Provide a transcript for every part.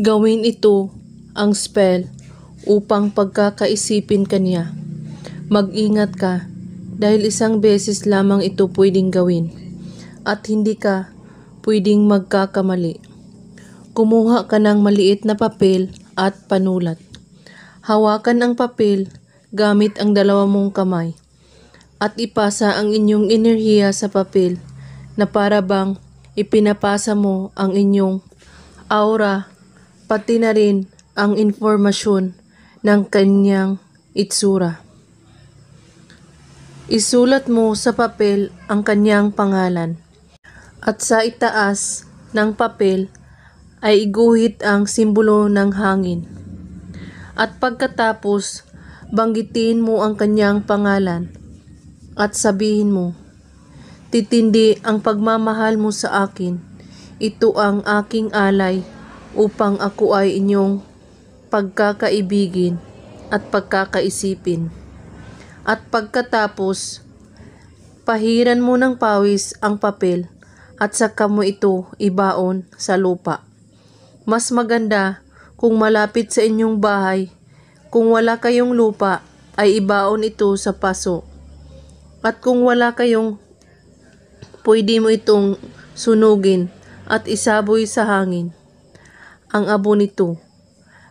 Gawin ito ang spell upang pagkakaisipin kanya. Mag-ingat ka dahil isang beses lamang ito pwedeng gawin at hindi ka pwedeng magkakamali. Kumuha ka ng maliit na papel at panulat. Hawakan ang papel gamit ang dalawa mong kamay at ipasa ang inyong enerhiya sa papel na para bang ipinapasa mo ang inyong aura pati na rin ang informasyon ng kanyang itsura. Isulat mo sa papel ang kanyang pangalan at sa itaas ng papel ay iguhit ang simbolo ng hangin. At pagkatapos, banggitin mo ang kanyang pangalan at sabihin mo, "Titindi ang pagmamahal mo sa akin. Ito ang aking alay upang ako ay inyong pagkakaibigin at pagkakaisipin." At pagkatapos, pahiran mo ng pawis ang papel at saka mo ito ibaon sa lupa. Mas maganda kung malapit sa inyong bahay. Kung wala kayong lupa, ay ibaon ito sa paso. At kung wala kayong, pwede mo itong sunugin at isaboy sa hangin. Ang abo nito.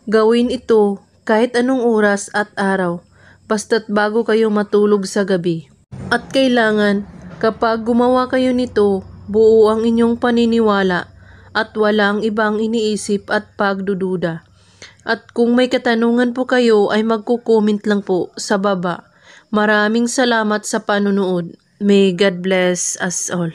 Gawin ito kahit anong oras at araw, basta't bago kayo matulog sa gabi. At kailangan, kapag gumawa kayo nito, buo ang inyong paniniwala at walang ibang iniisip at pagdududa. At kung may katanungan po kayo ay magko-comment lang po sa baba. Maraming salamat sa panonood. May God bless us all.